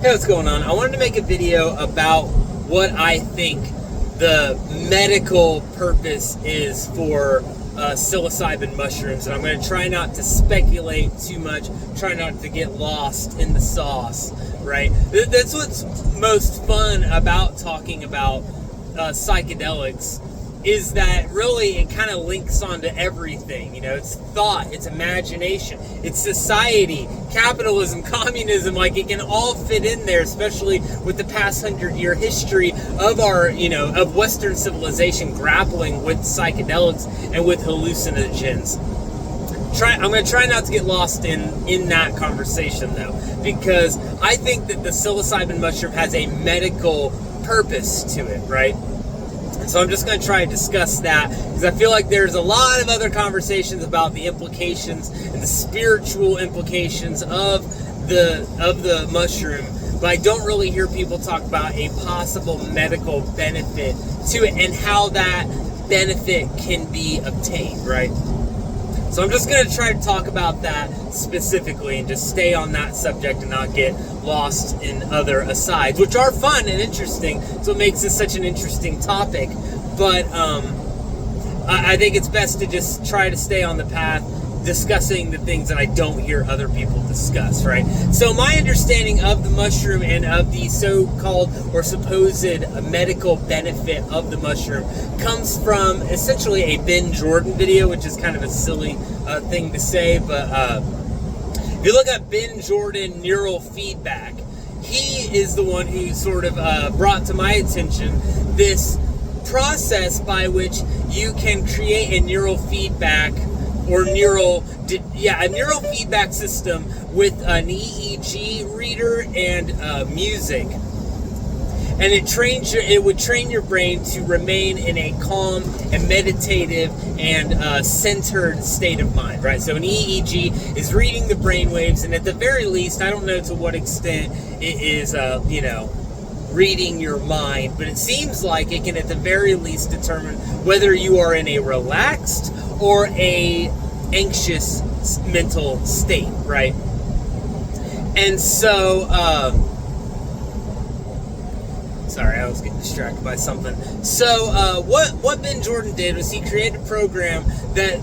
Hey, what's going on? I wanted to make a video about what I think the medical purpose is for psilocybin mushrooms, and I'm going to try not to speculate too much, try not to get lost in the sauce, right? That's what's most fun about talking about psychedelics, is that really it kind of links onto everything. You know, it's thought, it's imagination, it's society, capitalism, communism. Like, it can all fit in there, especially with the past 100-year history of our, of Western civilization grappling with psychedelics and with hallucinogens. I'm going to try not to get lost in that conversation, though, because I think that the psilocybin mushroom has a medical purpose to it, right? So I'm just going to try and discuss that, because I feel like there's a lot of other conversations about the implications and the spiritual implications of the mushroom, but I don't really hear people talk about a possible medical benefit to it and how that benefit can be obtained, right? So I'm just going to try to talk about that specifically and just stay on that subject and not get lost in other asides, which are fun and interesting. So it makes this such an interesting topic. But I think it's best to just try to stay on the path discussing the things that I don't hear other people discuss, right? So my understanding of the mushroom and of the so-called or supposed medical benefit of the mushroom comes from essentially a Ben Jordan video, which is kind of a silly thing to say, but if you look at Ben Jordan neural feedback, he is the one who sort of brought to my attention this process by which you can create a neural feedback or a neural feedback system with an EEG reader and music, and it would train your brain to remain in a calm and meditative and centered state of mind, right? So an EEG is reading the brain waves, and at the very least, I don't know to what extent it is, reading your mind, but it seems like it can at the very least determine whether you are in a relaxed or a anxious mental state, right? And so sorry, I was getting distracted by something. So what Ben Jordan did was he created a program that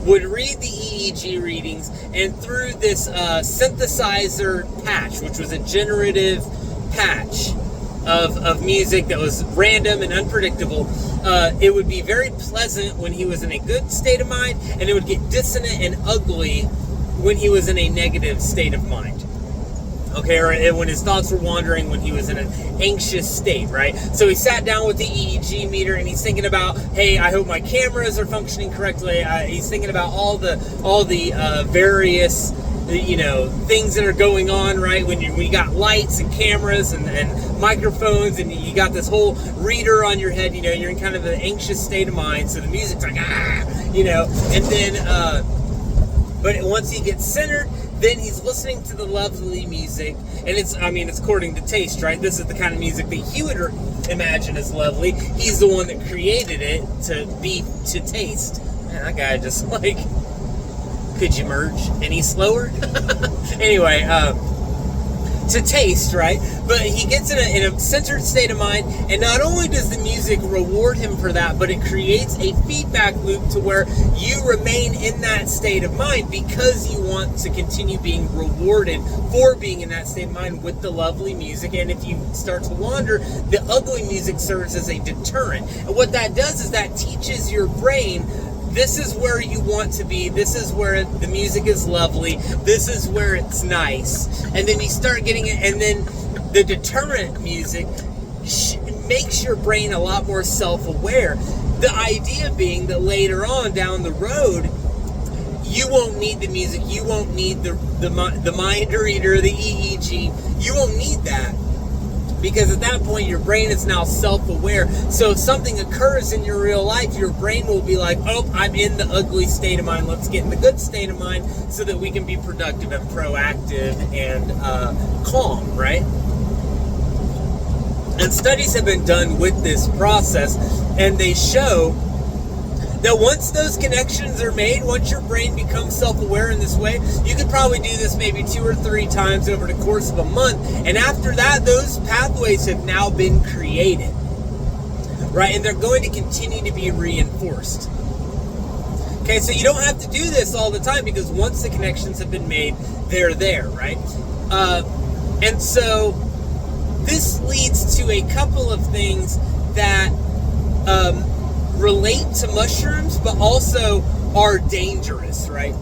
would read the EEG readings, and through this synthesizer patch, which was a generative patch of music that was random and unpredictable, it would be very pleasant when he was in a good state of mind, and it would get dissonant and ugly when he was in a negative state of mind. Okay, or when his thoughts were wandering, when he was in an anxious state, right? So he sat down with the EEG meter, and he's thinking about, hey, I hope my cameras are functioning correctly. He's thinking about all the various things that are going on, right? When you got lights and cameras and microphones, and you got this whole reader on your head, you're in kind of an anxious state of mind. So the music's like, and then, but once he gets centered, then he's listening to the lovely music, and it's according to taste, right? This is the kind of music that he would imagine as lovely. He's the one that created it to taste. Man, that guy just could you merge any slower? Anyway, to taste, right? But he gets in a centered state of mind, and not only does the music reward him for that, but it creates a feedback loop to where you remain in that state of mind because you want to continue being rewarded for being in that state of mind with the lovely music. And if you start to wander, the ugly music serves as a deterrent. And what that does is that teaches your brain, this is where you want to be. This is where the music is lovely. This is where it's nice. And then you start getting it, and then the deterrent music makes your brain a lot more self-aware. The idea being that later on down the road, you won't need the music. You won't need the mind reader, the EEG. You won't need that. Because at that point, your brain is now self-aware. So if something occurs in your real life, your brain will be like, oh, I'm in the ugly state of mind. Let's get in the good state of mind so that we can be productive and proactive and calm, right? And studies have been done with this process, and they show Now, once those connections are made, once your brain becomes self-aware in this way, you could probably do this maybe 2 or 3 times over the course of a month. And after that, those pathways have now been created, right? And they're going to continue to be reinforced. Okay, so you don't have to do this all the time, because once the connections have been made, they're there, right? And so this leads to a couple of things that relate to mushrooms, but also are dangerous, right?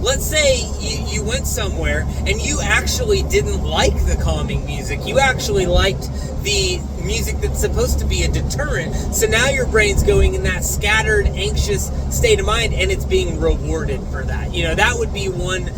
Let's say you went somewhere and you actually didn't like the calming music. You actually liked the music that's supposed to be a deterrent. So now your brain's going in that scattered, anxious state of mind, and it's being rewarded for that. You know, that would be one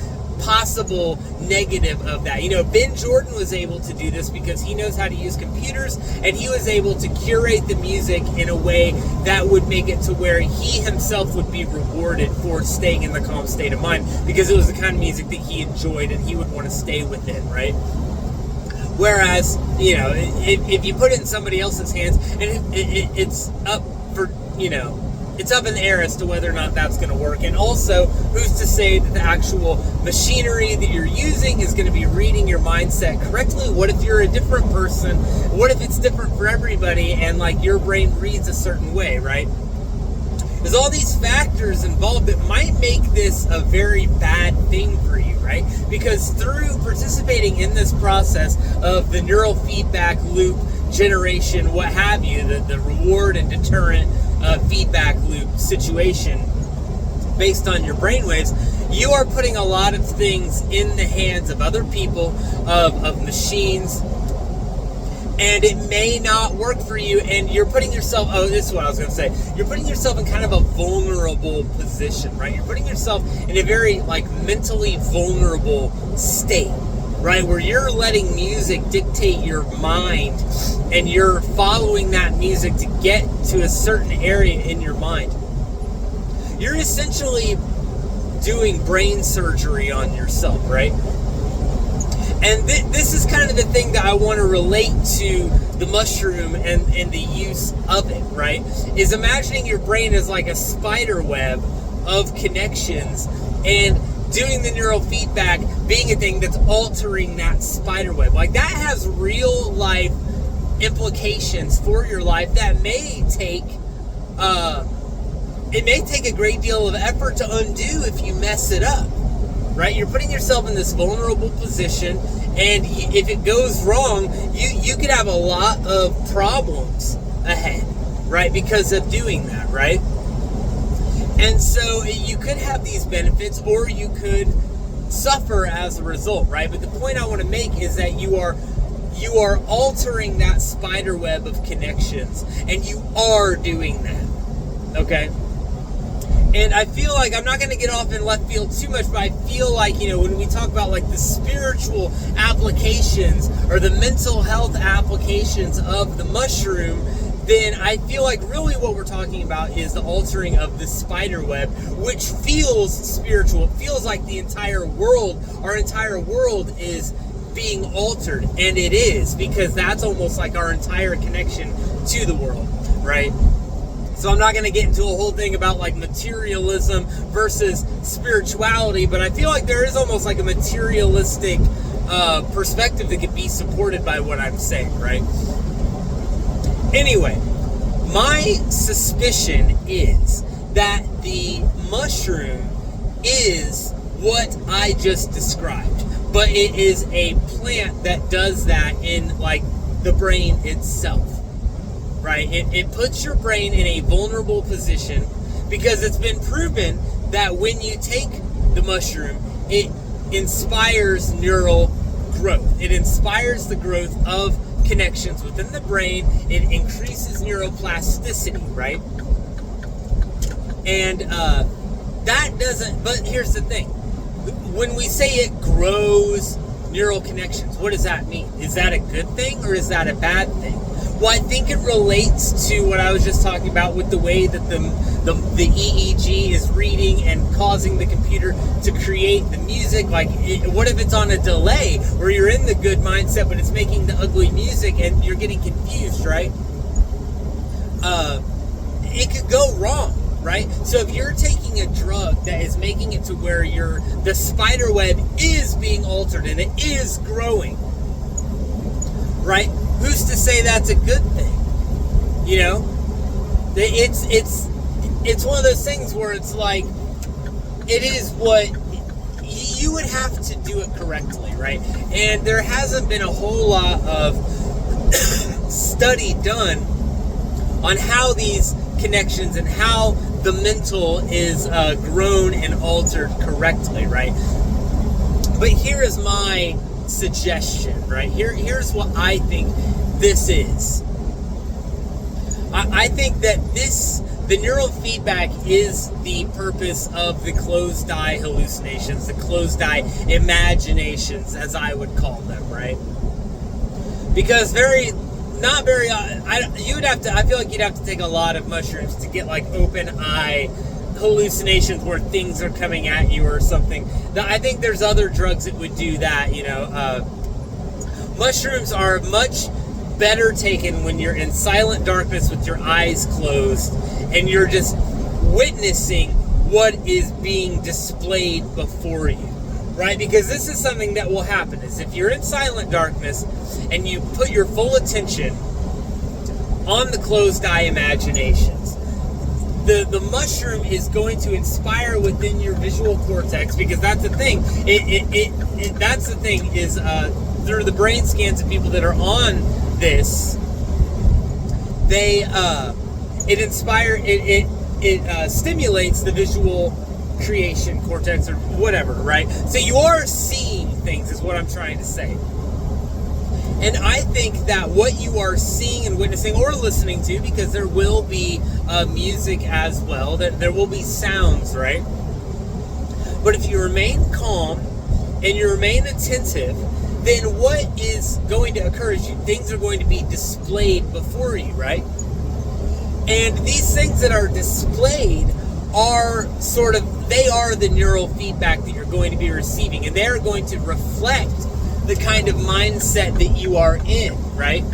possible negative of that. You know, Ben Jordan was able to do this because he knows how to use computers, and he was able to curate the music in a way that would make it to where he himself would be rewarded for staying in the calm state of mind, because it was the kind of music that he enjoyed and he would want to stay within, right? Whereas, you know, if you put it in somebody else's hands, and it's up for, you know, it's up in the air as to whether or not that's going to work. And also, who's to say that the actual machinery that you're using is going to be reading your mindset correctly? What if you're a different person? What if it's different for everybody, and like your brain reads a certain way, right? There's all these factors involved that might make this a very bad thing for you, right? Because through participating in this process of the neural feedback loop generation, what have you, the reward and deterrent feedback loop situation based on your brainwaves, you are putting a lot of things in the hands of other people, of machines, and it may not work for you, and you're putting yourself, this is what I was going to say, you're putting yourself in kind of a vulnerable position, right? You're putting yourself in a very, like, mentally vulnerable state, right? Where you're letting music dictate your mind, and you're following that music to get to a certain area in your mind. You're essentially doing brain surgery on yourself, right? And this is kind of the thing that I want to relate to the mushroom and the use of it, right? Is imagining your brain as like a spider web of connections, and doing the neural feedback being a thing that's altering that spider web. Like, that has real life implications for your life that may take a great deal of effort to undo if you mess it up, right? You're putting yourself in this vulnerable position, and if it goes wrong, you could have a lot of problems ahead, right? Because of doing that, right? And so you could have these benefits, or you could suffer as a result, right? But the point I want to make is that you are altering that spider web of connections, and you are doing that, okay? And I feel like, I'm not going to get off in left field too much, but I feel like, you know, when we talk about like the spiritual applications or the mental health applications of the mushroom, then I feel like really what we're talking about is the altering of the spider web, which feels spiritual. It feels like the entire world, our entire world is being altered, and it is, because that's almost like our entire connection to the world, right? So I'm not going to get into a whole thing about like materialism versus spirituality, but I feel like there is almost like a materialistic perspective that could be supported by what I'm saying, right? Anyway, my suspicion is that the mushroom is what I just described, but it is a plant that does that in like the brain itself. Right? It puts your brain in a vulnerable position, because it's been proven that when you take the mushroom, it inspires neural growth. It inspires the growth of connections within the brain. It increases neuroplasticity, right? And that doesn't, but here's the thing. When we say it grows neural connections, what does that mean? Is that a good thing, or is that a bad thing? Well, I think it relates to what I was just talking about with the way that the EEG is reading and causing the computer to create the music. Like, what if it's on a delay where you're in the good mindset, but it's making the ugly music and you're getting confused, right? It could go wrong, right? So if you're taking a drug that is making it to where the spider web is being altered and it is growing, right? Who's to say that's a good thing? You know, it's one of those things where it's like, it is what you would have to do it correctly, right? And there hasn't been a whole lot of study done on how these connections and how the mental is grown and altered correctly, right? But here is my suggestion, right? Here's what I think this is. I think that the neural feedback is the purpose of the closed eye hallucinations, the closed eye imaginations, as I would call them, right? Because I feel like you'd have to take a lot of mushrooms to get like open eye hallucinations where things are coming at you or something. I think there's other drugs that would do that, you know. Mushrooms are much better taken when you're in silent darkness with your eyes closed and you're just witnessing what is being displayed before you, right? Because this is something that will happen, is if you're in silent darkness and you put your full attention on the closed eye imaginations, the mushroom is going to inspire within your visual cortex, because that's the thing. That's the thing is through the brain scans of people that are on this, it stimulates the visual creation cortex or whatever, right? So you are seeing things, is what I'm trying to say. And I think that what you are seeing and witnessing or listening to, because there will be music as well, that there will be sounds, right? But if you remain calm and you remain attentive, then what is going to occur is things are going to be displayed before you, right? And these things that are displayed are they are the neural feedback that you're going to be receiving, and they're going to reflect the kind of mindset that you are in, right?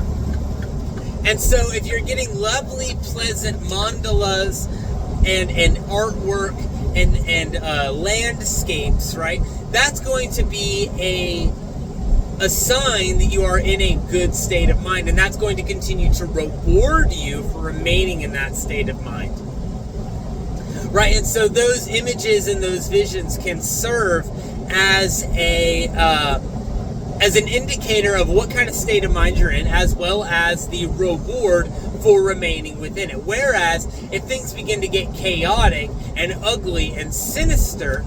And so if you're getting lovely, pleasant mandalas and artwork and landscapes, right? That's going to be a sign that you are in a good state of mind, and that's going to continue to reward you for remaining in that state of mind, right? And so those images and those visions can serve as an indicator of what kind of state of mind you're in, as well as the reward for remaining within it. Whereas if things begin to get chaotic and ugly and sinister,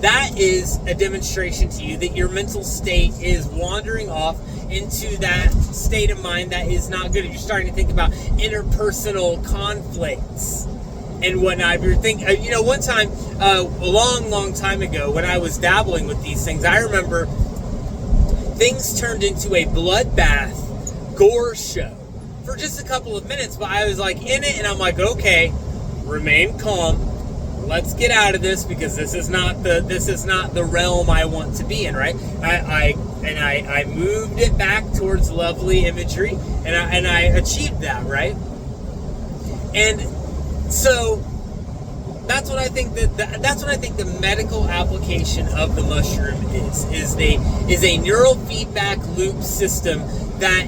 that is a demonstration to you that your mental state is wandering off into that state of mind that is not good. If you're starting to think about interpersonal conflicts and whatnot, if you're thinking, one time, a long time ago, when I was dabbling with these things, I remember things turned into a bloodbath gore show for just a couple of minutes, but I was like in it, and I'm like, okay, remain calm. Let's get out of this, because this is not the realm I want to be in, right? I moved it back towards lovely imagery, and I achieved that, right? And so that's what I think the medical application of the mushroom is a neural feedback loop system that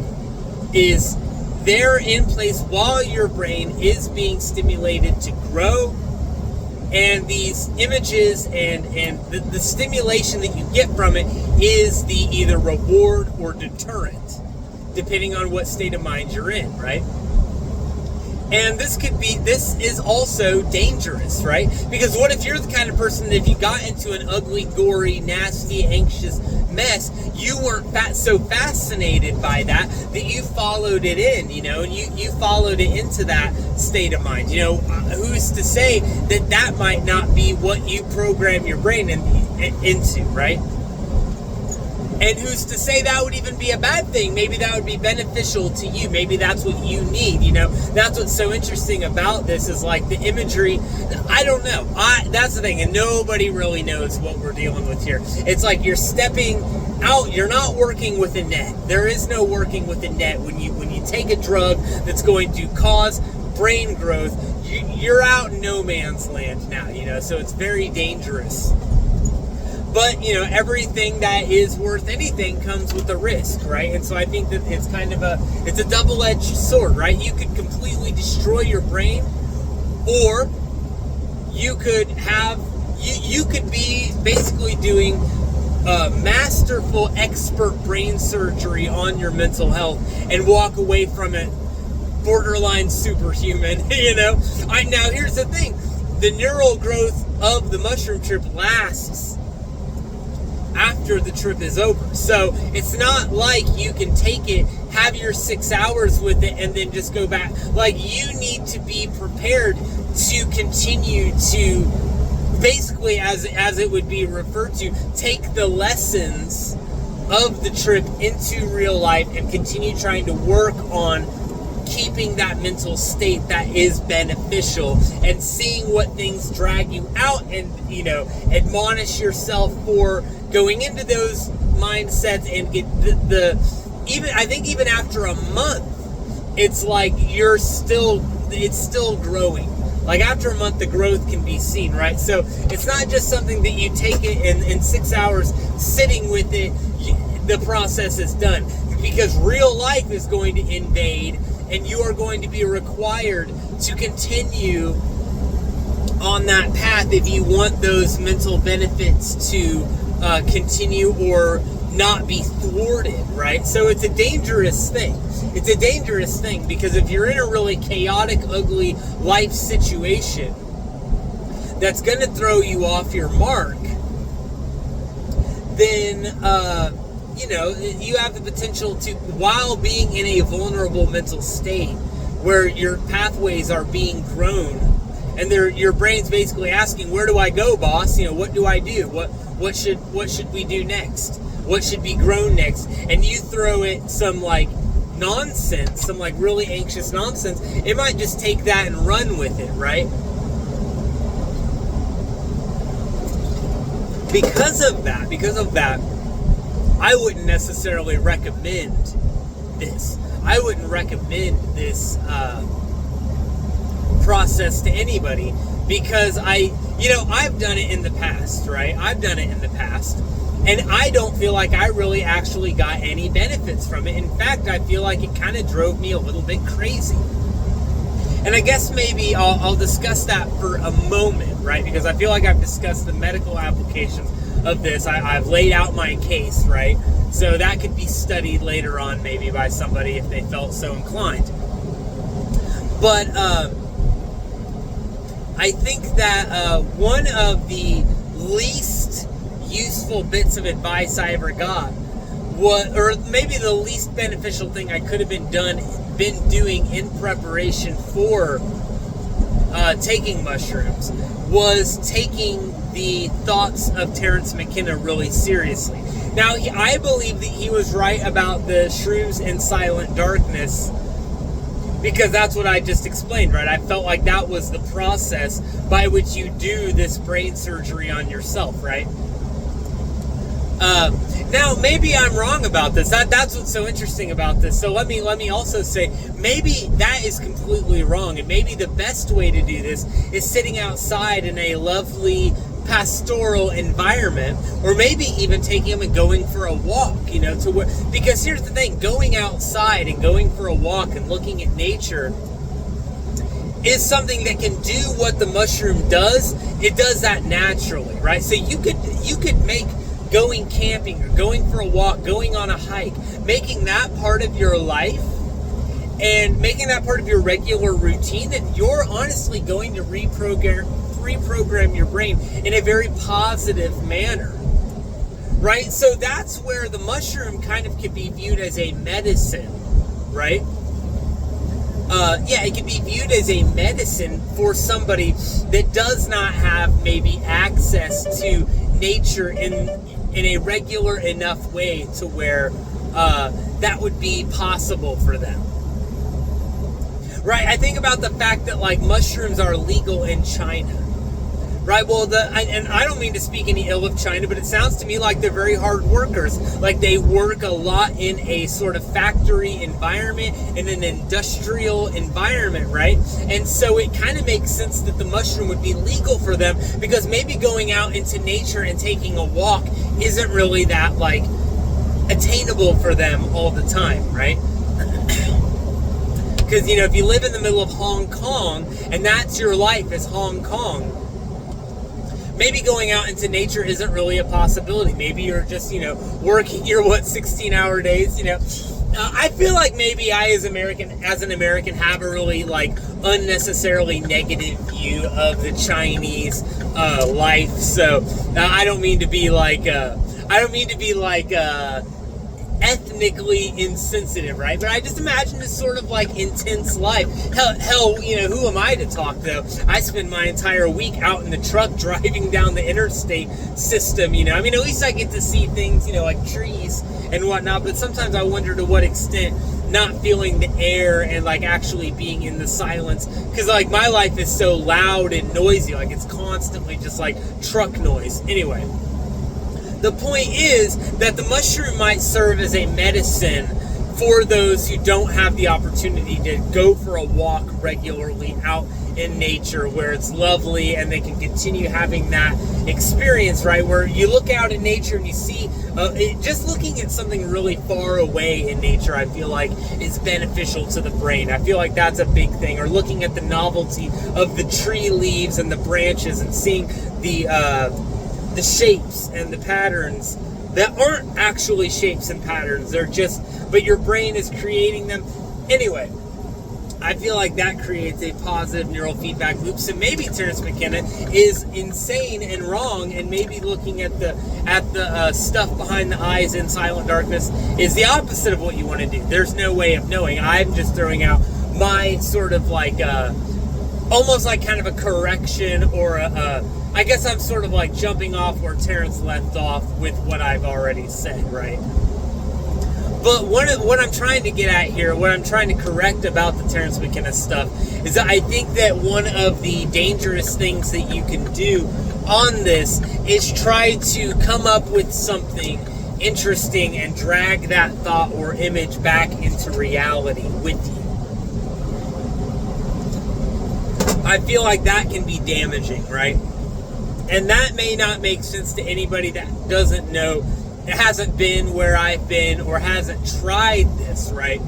is there in place while your brain is being stimulated to grow. And these images and the stimulation that you get from it is the either reward or deterrent, depending on what state of mind you're in, right? And this is also dangerous, right? Because what if you're the kind of person that if you got into an ugly, gory, nasty, anxious mess, you weren't so fascinated by that you followed it in, and you followed it into that state of mind. Who's to say that might not be what you program your brain into, right? And who's to say that would even be a bad thing? Maybe that would be beneficial to you. Maybe that's what you need, That's what's so interesting about this is like the imagery. I don't know. That's the thing, and nobody really knows what we're dealing with here. It's like you're stepping out. You're not working with a net. There is no working with a net when you take a drug that's going to cause brain growth. you're out in no man's land now, so it's very dangerous. But, everything that is worth anything comes with a risk, right? And so I think that it's kind of it's a double-edged sword, right? You could completely destroy your brain, or you could you could be basically doing masterful expert brain surgery on your mental health and walk away from it borderline superhuman. Now here's the thing, the neural growth of the mushroom trip lasts after the trip is over. So it's not like you can take it, have your 6 hours with it, and then just go back. Like, you need to be prepared to continue to basically, as it would be referred to, take the lessons of the trip into real life and continue trying to work on keeping that mental state that is beneficial, and seeing what things drag you out, and admonish yourself for going into those mindsets, and get even after a month, it's like it's still growing. Like, after a month, the growth can be seen, right? So it's not just something that you take it in 6 hours sitting with it, the process is done. Because real life is going to invade, and you are going to be required to continue on that path if you want those mental benefits to continue or not be thwarted, right? So it's a dangerous thing. It's a dangerous thing, because if you're in a really chaotic, ugly life situation that's going to throw you off your mark, then you have the potential to, while being in a vulnerable mental state where your pathways are being grown, and your brain's basically asking, where do I go, boss? What do I do? What should we do next? What should be grown next? And you throw it some nonsense, some really anxious nonsense, it might just take that and run with it, right? Because of that, I wouldn't necessarily recommend this. I wouldn't recommend this process to anybody, because I've done it in the past, right? I've done it in the past, and I don't feel like I really actually got any benefits from it. In fact, I feel like it kind of drove me a little bit crazy. And I guess maybe I'll discuss that for a moment, right? Because I feel like I've discussed the medical applications of this. I've laid out my case, right? So that could be studied later on, maybe by somebody if they felt so inclined. But I think that one of the least useful bits of advice I ever got, or maybe the least beneficial thing I could have been doing in preparation for taking mushrooms, was taking the thoughts of Terence McKenna really seriously. Now, I believe that he was right about the shrooms in silent darkness, because that's what I just explained, right? I felt like that was the process by which you do this brain surgery on yourself, right? Now, maybe I'm wrong about this. That's what's so interesting about this. So let me also say, maybe that is completely wrong, and maybe the best way to do this is sitting outside in a lovely pastoral environment, or maybe even taking them and going for a walk, because here's the thing, going outside and going for a walk and looking at nature is something that can do what the mushroom does. It does that naturally, right? So you could make going camping or going for a walk, going on a hike, making that part of your life and making that part of your regular routine, and you're honestly going to reprogram your brain in a very positive manner, right? So that's where the mushroom kind of could be viewed as a medicine, right? It can be viewed as a medicine for somebody that does not have maybe access to nature in a regular enough way to where that would be possible for them. Right? I think about the fact that mushrooms are legal in China. Right, well, and I don't mean to speak any ill of China, but it sounds to me like they're very hard workers. Like they work a lot in a sort of factory environment, in an industrial environment, right? And so it kind of makes sense that the mushroom would be legal for them, because maybe going out into nature and taking a walk isn't really that, like, attainable for them all the time, right? Because, you know, if you live in the middle of Hong Kong, and that's your life is Hong Kong, maybe going out into nature isn't really a possibility. Maybe you're just, you know, working your, 16-hour days, you know. I feel like maybe I, as an American, have a really, like, unnecessarily negative view of the Chinese life. So I don't mean to be like, ethnically insensitive, right? But I just imagine this sort of like intense life. Hell, you know, who am I to talk, though? I spend my entire week out in the truck driving down the interstate system, you know. I mean, at least I get to see things, you know, like trees and whatnot, but sometimes I wonder to what extent not feeling the air and like actually being in the silence, because like my life is so loud and noisy, like it's constantly just like truck noise. Anyway, the point is that the mushroom might serve as a medicine for those who don't have the opportunity to go for a walk regularly out in nature where it's lovely and they can continue having that experience, right? Where you look out in nature and you see, just looking at something really far away in nature, I feel like is beneficial to the brain. I feel like that's a big thing. Or looking at the novelty of the tree leaves and the branches and seeing the shapes and the patterns that aren't actually shapes and patterns. They're just, but your brain is creating them. Anyway, I feel like that creates a positive neural feedback loop. So maybe Terence McKenna is insane and wrong, and maybe looking at the stuff behind the eyes in Silent Darkness is the opposite of what you want to do. There's no way of knowing. I'm just throwing out my sort of like almost like kind of a correction, or I guess I'm sort of like jumping off where Terrence left off with what I've already said, right? But what I'm trying to get at here, what I'm trying to correct about the Terence McKenna stuff, is that I think that one of the dangerous things that you can do on this is try to come up with something interesting and drag that thought or image back into reality with you. I feel like that can be damaging, right? And that may not make sense to anybody that doesn't know, hasn't been where I've been, or hasn't tried this, right?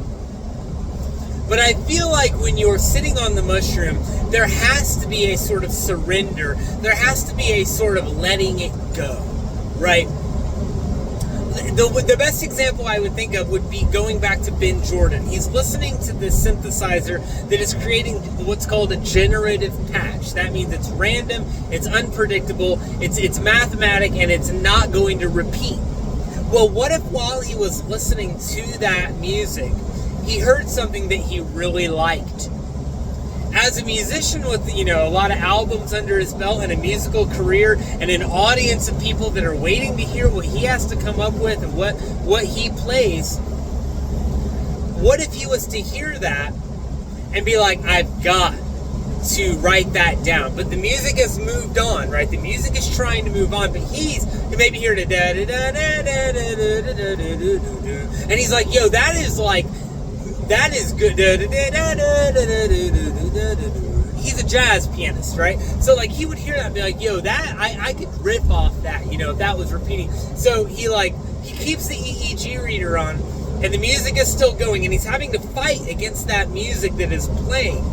But I feel like when you're sitting on the mushroom, there has to be a sort of surrender. There has to be a sort of letting it go, right? The best example I would think of would be going back to Ben Jordan. He's listening to this synthesizer that is creating what's called a generative patch. That means it's random, it's unpredictable, it's mathematic, and it's not going to repeat. Well, what if while he was listening to that music, he heard something that he really liked? As a musician with, you know, a lot of albums under his belt and a musical career and an audience of people that are waiting to hear what he has to come up with and what he plays, what if he was to hear that and be like, I've got to write that down? But the music has moved on, right? The music is trying to move on, but he's maybe here to da da da da da da da da da, and he's like, yo, that is good. He's a jazz pianist, right? So like he would hear that and be like, yo, that I could riff off that, you know, if that was repeating. So he keeps the EEG reader on, and the music is still going, and he's having to fight against that music that is playing.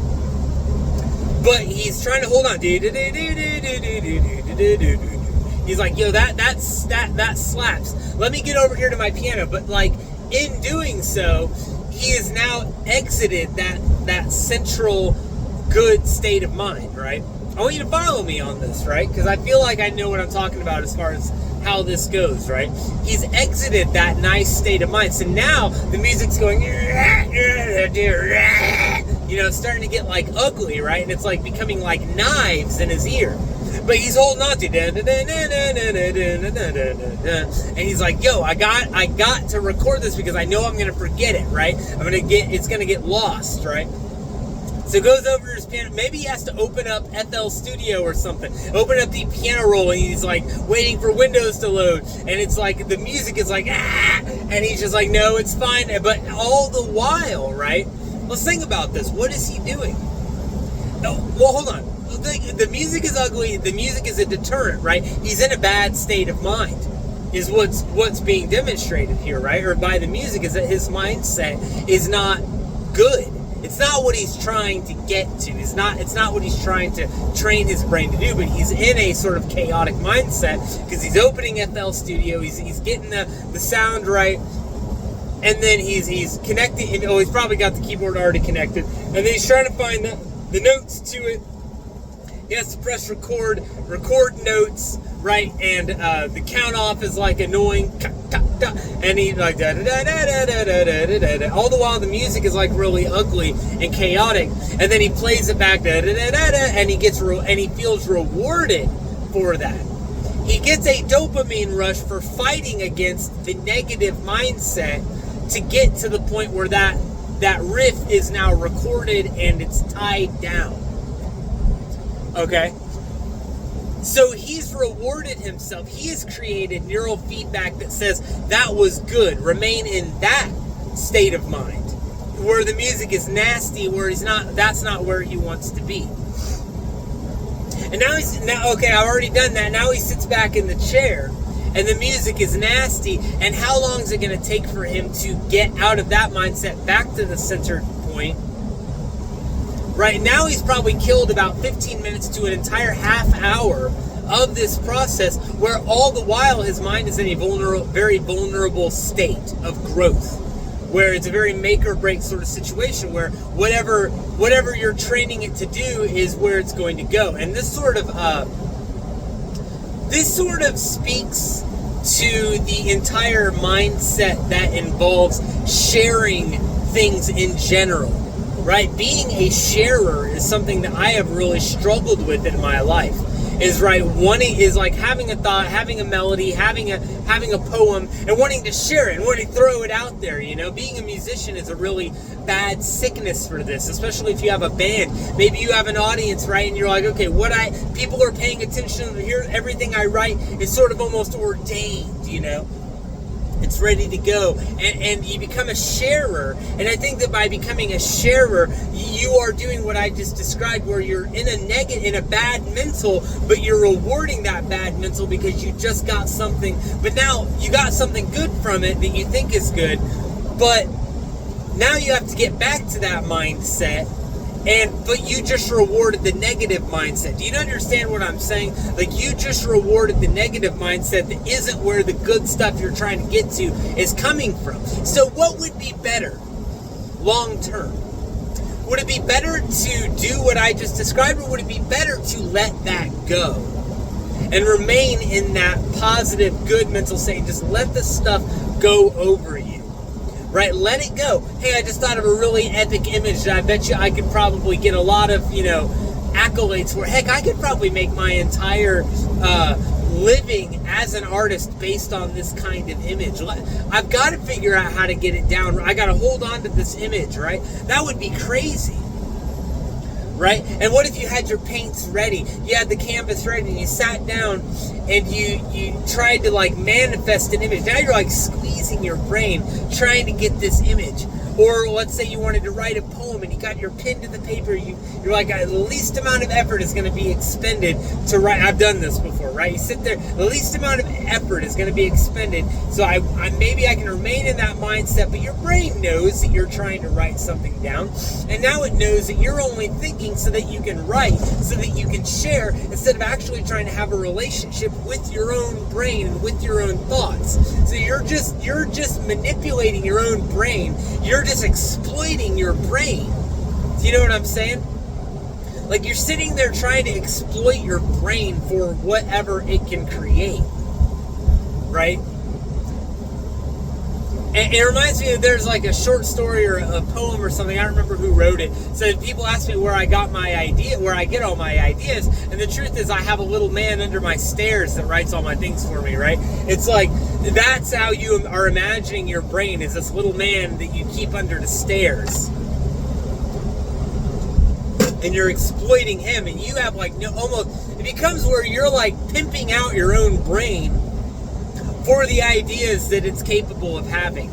But he's trying to hold on. He's like, yo, that slaps. Let me get over here to my piano. But like in doing so, he has now exited that central good state of mind, right? I want you to follow me on this, right? Because I feel like I know what I'm talking about as far as how this goes, right? He's exited that nice state of mind. So now the music's going, you know, it's starting to get like ugly, right? And it's like becoming like knives in his ear. But he's holding on to and he's like, yo, I got to record this because I know I'm gonna forget it, right? It's gonna get lost, right? So goes over to his piano. Maybe he has to open up FL Studio or something. Open up the piano roll, and he's like waiting for Windows to load. And it's like the music is like, ah! And he's just like, no, it's fine. But all the while, right? Let's think about this. What is he doing? Oh, well, hold on. The music is ugly. The music is a deterrent, right? He's in a bad state of mind, is what's being demonstrated here, right? Or by the music, is that his mindset is not good. It's not what he's trying to get to. It's not what he's trying to train his brain to do, but he's in a sort of chaotic mindset because he's opening FL Studio, he's getting the sound right, and then he's connecting, and he's probably got the keyboard already connected, and then he's trying to find the notes to it. He has to press record notes, right? And the count off is like annoying. And he like da da da da da da da da. All the while the music is like really ugly and chaotic. And then he plays it back da da da da da, and he feels rewarded for that. He gets a dopamine rush for fighting against the negative mindset to get to the point where that riff is now recorded and it's tied down. Okay? So he's rewarded himself. He has created neural feedback that says that was good. Remain in that state of mind. Where the music is nasty, where that's not where he wants to be. And okay, I've already done that. Now he sits back in the chair and the music is nasty. And how long is it going to take for him to get out of that mindset back to the centered point? Right now he's probably killed about 15 minutes to an entire half hour of this process, where all the while his mind is in a very vulnerable state of growth, where it's a very make or break sort of situation, where whatever you're training it to do is where it's going to go. And this sort of speaks to the entire mindset that involves sharing things in general. Right? Being a sharer is something that I have really struggled with in my life. Is like having a thought, having a melody, having a poem, and wanting to share it and wanting to throw it out there. You know, being a musician is a really bad sickness for this, especially if you have a band. Maybe you have an audience, right? And you're like, okay, people are paying attention to hear everything I write is sort of almost ordained, you know. It's ready to go, and you become a sharer. And I think that by becoming a sharer, you are doing what I just described, where you're in a bad mental, but you're rewarding that bad mental because you just got something. But now you got something good from it that you think is good, but now you have to get back to that mindset. But you just rewarded the negative mindset. Do you understand what I'm saying? Like, you just rewarded the negative mindset that isn't where the good stuff you're trying to get to is coming from. So what would be better long term? Would it be better to do what I just described, or would it be better to let that go and remain in that positive, good mental state and just let the stuff go over you? Right, let it go. Hey, I just thought of a really epic image that I bet you I could probably get a lot of, accolades for. Heck, I could probably make my entire living as an artist based on this kind of image. I've got to figure out how to get it down. I got to hold on to this image, right? That would be crazy. Right? And what if you had your paints ready? You had the canvas ready and you sat down and you tried to manifest an image. Now you're squeezing your brain trying to get this image. Or let's say you wanted to write a poem and you got your pen to the paper. You're like, the least amount of effort is going to be expended to write. I've done this before, right? You sit there, the least amount of effort is going to be expended. So maybe I can remain in that mindset, but your brain knows that you're trying to write something down. And now it knows that you're only thinking so that you can write, so that you can share, instead of actually trying to have a relationship with your own brain and with your own thoughts. So you're just manipulating your own brain. You're just exploiting your brain. Do you know what I'm saying? Like, you're sitting there trying to exploit your brain for whatever it can create. Right? And it reminds me of, there's a short story or a poem or something, I don't remember who wrote it. So people ask me where I get all my ideas, and the truth is I have a little man under my stairs that writes all my things for me, right? It's like, that's how you are imagining your brain, is this little man that you keep under the stairs. and you're exploiting him, and you have like it becomes where you're like pimping out your own brain for the ideas that it's capable of having.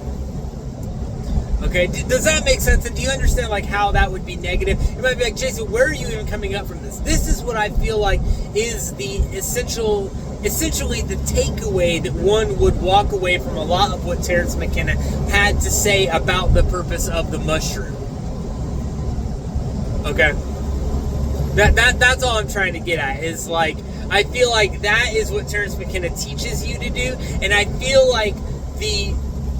Okay, does that make sense? And do you understand like how that would be negative? You might be like, Jason, where are you even coming up from this? This is what I feel like is the essentially the takeaway that one would walk away from a lot of what Terence McKenna had to say about the purpose of the mushroom. Okay, that's all I'm trying to get at, is like, I feel like that is what Terence McKenna teaches you to do, and I feel like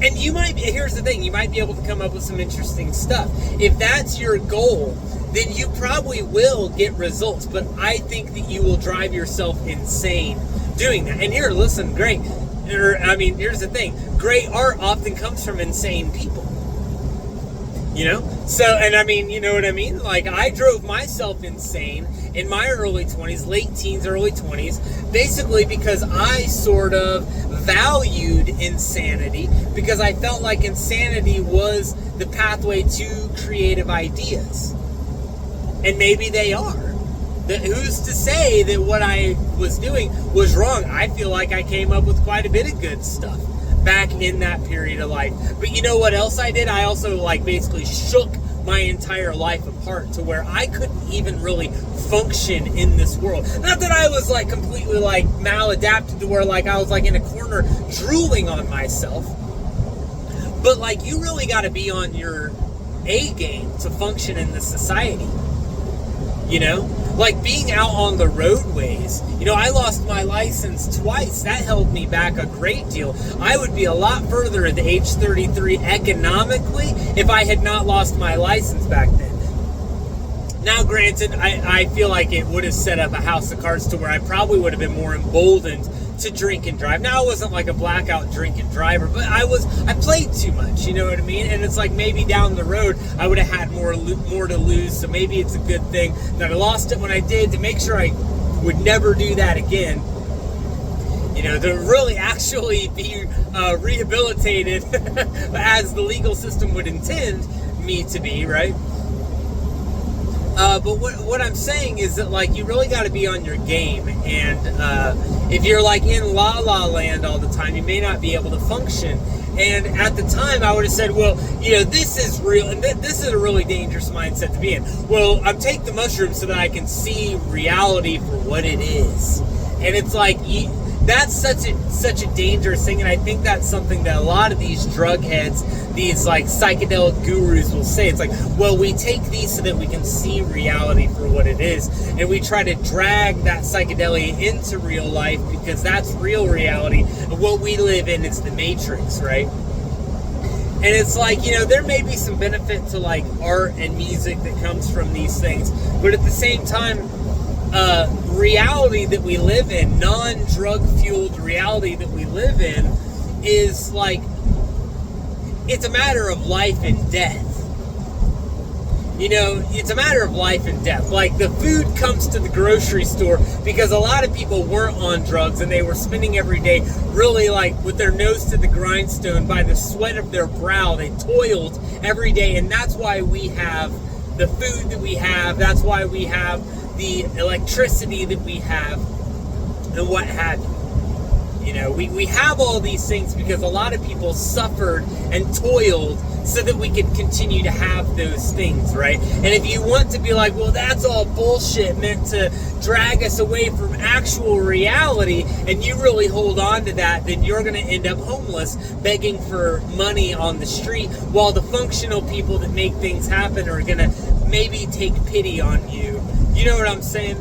and you might be, here's the thing, you might be able to come up with some interesting stuff. If that's your goal, then you probably will get results, but I think that you will drive yourself insane doing that. And here, listen, here's the thing, great art often comes from insane people. You know? So, and I mean, you know what I mean? Like, I drove myself insane in my early 20s, late teens, early 20s, basically because I sort of valued insanity, because I felt like insanity was the pathway to creative ideas. And maybe they are. Who's to say that what I was doing was wrong? I feel like I came up with quite a bit of good stuff back in that period of life. But you know what else I did? I also like basically shook my entire life apart to where I couldn't even really function in this world. Not that I was like completely like maladapted to where like I was like in a corner drooling on myself, but like you really got to be on your A game to function in this society. You know, like being out on the roadways. You know, I lost my license twice. That held me back a great deal. I would be a lot further at the age 33 economically if I had not lost my license back then. Now, granted, I feel like it would have set up a house of cards to where I probably would have been more emboldened to drink and drive. Now, I wasn't like a blackout drinking driver, but I played too much, you know what I mean? And it's like maybe down the road I would have had more to lose, so maybe it's a good thing that I lost it when I did, to make sure I would never do that again. You know, to really actually be rehabilitated as the legal system would intend me to be, right? But what I'm saying is that, like, you really got to be on your game, and if you're like in la la land all the time, you may not be able to function. And at the time, I would have said, well, you know, this is real, and this is a really dangerous mindset to be in. Well, I'm taking the mushrooms so that I can see reality for what it is, and it's like that's such a dangerous thing. And I think that's something that a lot of these drug heads, these like psychedelic gurus will say. It's like, well, we take these so that we can see reality for what it is, and we try to drag that psychedelia into real life because that's real reality. And what we live in is the matrix, right? And it's like, you know, there may be some benefit to like art and music that comes from these things, but at the same time, reality that we live in, non-drug fueled reality that we live in, is like, it's a matter of life and death. You know, it's a matter of life and death. Like, the food comes to the grocery store because a lot of people weren't on drugs and they were spending every day really like with their nose to the grindstone by the sweat of their brow. They toiled every day, and that's why we have the food that we have. That's why we have the electricity that we have, and what have you. You know, we have all these things because a lot of people suffered and toiled so that we could continue to have those things, right? And if you want to be like, well, that's all bullshit meant to drag us away from actual reality, and you really hold on to that, then you're going to end up homeless, begging for money on the street, while the functional people that make things happen are going to maybe take pity on you. You know what I'm saying?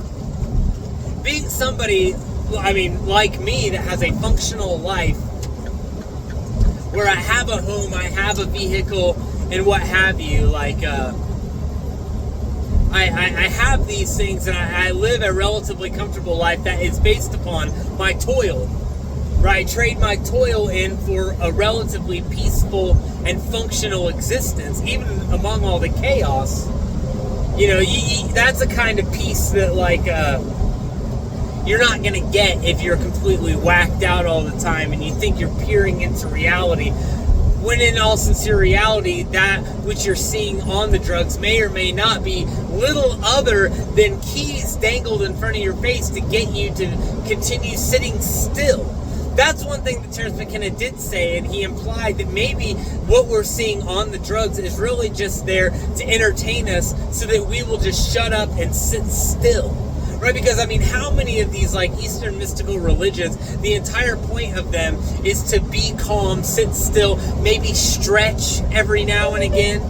Being somebody, I mean, like me, that has a functional life, where I have a home, I have a vehicle, and what have you, like, I have these things, and I live a relatively comfortable life that is based upon my toil, right? I trade my toil in for a relatively peaceful and functional existence, even among all the chaos. You know, that's a kind of peace that, like, you're not going to get if you're completely whacked out all the time and you think you're peering into reality. when in all sincere reality, that which you're seeing on the drugs may or may not be little other than keys dangled in front of your face to get you to continue sitting still. That's one thing that Terence McKenna did say, and he implied that maybe what we're seeing on the drugs is really just there to entertain us so that we will just shut up and sit still. Right? Because, I mean, how many of these, like, Eastern mystical religions, the entire point of them is to be calm, sit still, maybe stretch every now and again,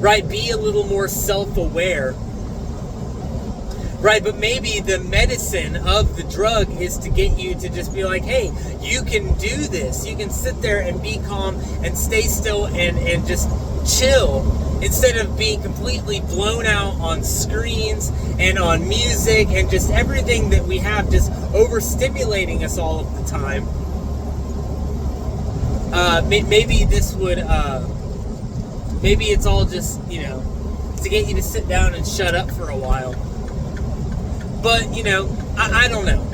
right? Be a little more self-aware, right? But maybe the medicine of the drug is to get you to just be like, hey, you can do this. You can sit there and be calm and stay still and just chill, instead of being completely blown out on screens and on music and just everything that we have just overstimulating us all of the time. Maybe this would, maybe it's all just, you know, to get you to sit down and shut up for a while. But, you know, I don't know.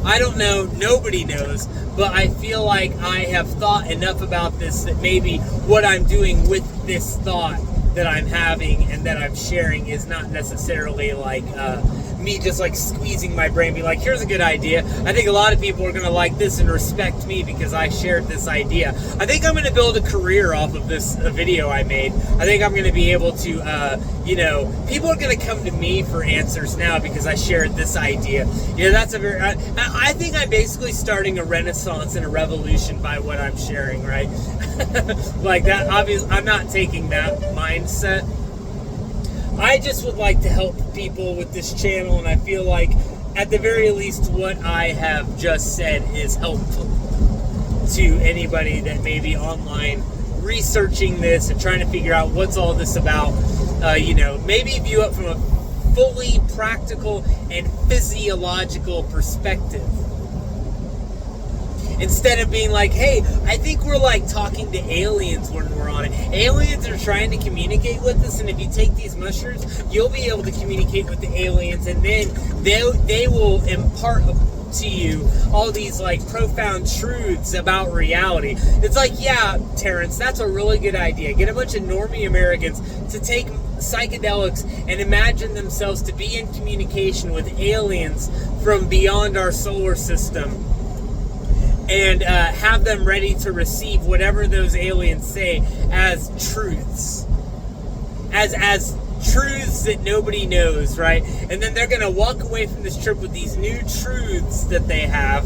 I don't know. Nobody knows. But I feel like I have thought enough about this that maybe what I'm doing with this thought that I'm having and that I'm sharing is not necessarily like me just like squeezing my brain, be like, here's a good idea. I think a lot of people are going to like this and respect me because I shared this idea. I think I'm going to build a career off of this video I made. I think I'm going to be able to, you know, people are going to come to me for answers now because I shared this idea. You know, that's a very, I think I'm basically starting a renaissance and a revolution by what I'm sharing, right? Like that, obviously, I'm not taking that mindset. I just would like to help people with this channel, and I feel like, at the very least, what I have just said is helpful to anybody that may be online researching this and trying to figure out what's all this about. You know, maybe view it from a fully practical and physiological perspective. Instead of being like, hey, I think we're like talking to aliens when we're on it. Aliens are trying to communicate with us, and if you take these mushrooms, you'll be able to communicate with the aliens, and then they will impart to you all these like profound truths about reality. It's like, yeah, Terrence, that's a really good idea. Get a bunch of normie Americans to take psychedelics and imagine themselves to be in communication with aliens from beyond our solar system, and have them ready to receive whatever those aliens say as truths, as truths that nobody knows, right? And then they're going to walk away from this trip with these new truths that they have,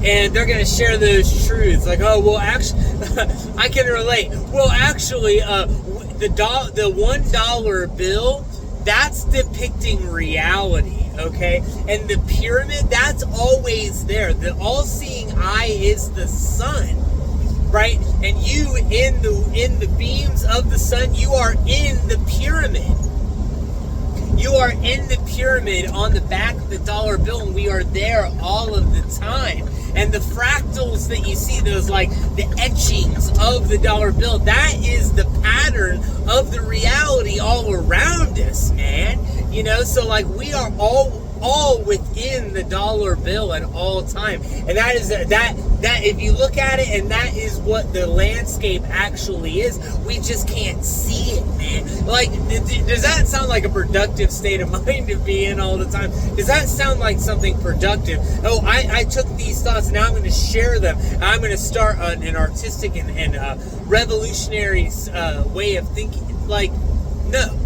and they're going to share those truths. Like, oh, well, actually, I can relate. Well, actually, the $1 bill, that's depicting reality. Okay, and the pyramid, that's always there. The all-seeing eye is the sun, right? And you, in the beams of the sun, you are in the pyramid. You are in the pyramid on the back of the dollar bill, and we are there all of the time. And the fractals that you see, those like the etchings of the dollar bill, that is the pattern of the reality all around us, man. You know, so like we are all within the dollar bill at all time, and that is that if you look at it, and that is what the landscape actually is. We just can't see it, man. Like, does that sound like a productive state of mind to be in all the time? Does that sound like something productive? Oh, I took these thoughts, now I'm going to share them. I'm going to start an artistic and revolutionary way of thinking. Like, no.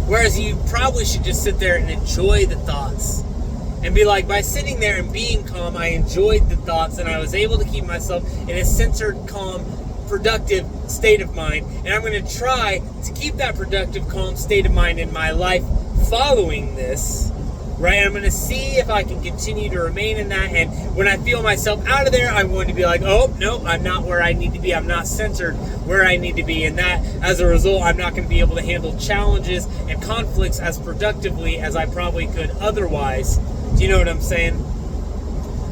Whereas you probably should just sit there and enjoy the thoughts. And be like, by sitting there and being calm, I enjoyed the thoughts, and I was able to keep myself in a centered, calm, productive state of mind. And I'm going to try to keep that productive, calm state of mind in my life following this. Right? I'm going to see if I can continue to remain in that. And when I feel myself out of there, I'm going to be like, oh, no, I'm not where I need to be. I'm not centered where I need to be. And that, as a result, I'm not going to be able to handle challenges and conflicts as productively as I probably could otherwise. Do you know what I'm saying?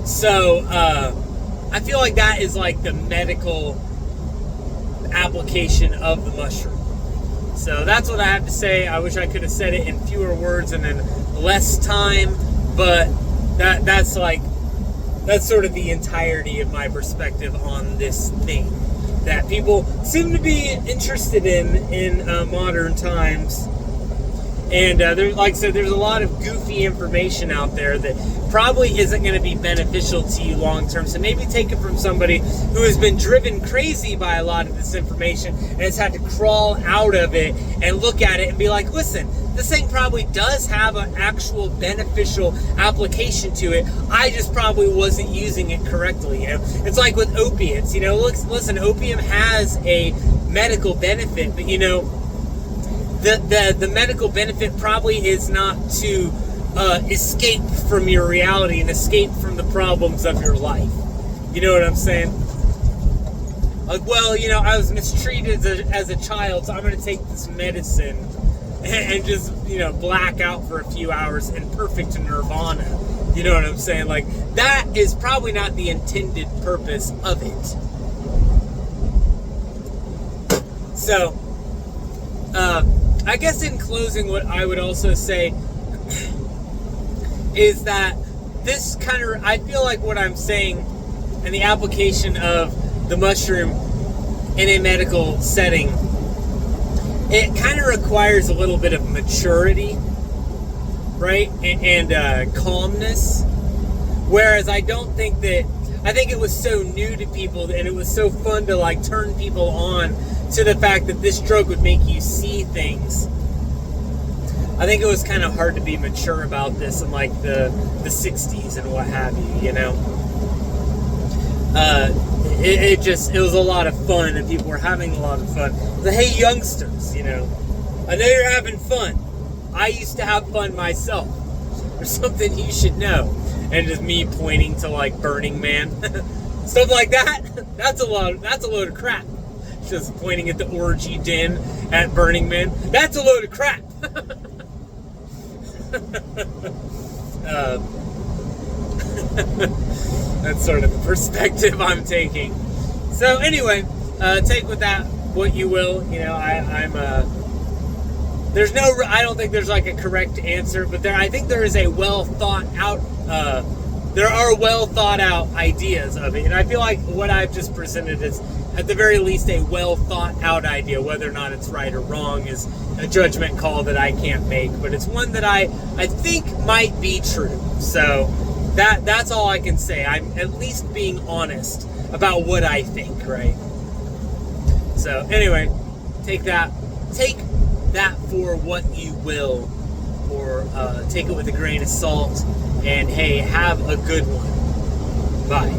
So, I feel like that is like the medical application of the mushroom. So that's what I have to say. I wish I could have said it in fewer words and in less time, but that's that's sort of the entirety of my perspective on this thing that people seem to be interested in modern times. And like I said, there's a lot of goofy information out there that probably isn't going to be beneficial to you long term. So maybe take it from somebody who has been driven crazy by a lot of this information and has had to crawl out of it and look at it and be like, listen, this thing probably does have an actual beneficial application to it. I just probably wasn't using it correctly. It's like with opiates. Listen, opium has a medical benefit, but the medical benefit probably is not to escape from your reality and escape from the problems of your life. You know what I'm saying? Like, well, I was mistreated as a child, so I'm going to take this medicine and just, black out for a few hours in perfect nirvana. You know what I'm saying? Like, that is probably not the intended purpose of it. So, I guess in closing, what I would also say is that this I feel like what I'm saying and the application of the mushroom in a medical setting, it kind of requires a little bit of maturity, right? And calmness. Whereas I think it was so new to people and it was so fun to turn people on to the fact that this drug would make you see things. I think it was kind of hard to be mature about this in the 60s and what have you, It was a lot of fun and people were having a lot of fun. So, hey, youngsters, I know you're having fun. I used to have fun myself. There's something you should know. And just me pointing to Burning Man. Stuff like that. That's a load of crap. Just pointing at the orgy den at Burning Man. That's a load of crap. That's sort of the perspective I'm taking. So anyway, take with that what you will. I don't think there's a correct answer, but I think there is a well thought out. There are well thought out ideas of it, and I feel like what I've just presented is, at the very least, a well thought out idea. Whether or not it's right or wrong is a judgment call that I can't make, but it's one that I think might be true. So that's all I can say. I'm at least being honest about what I think, right? So anyway, take that for what you will, or take it with a grain of salt, and hey, have a good one. Bye.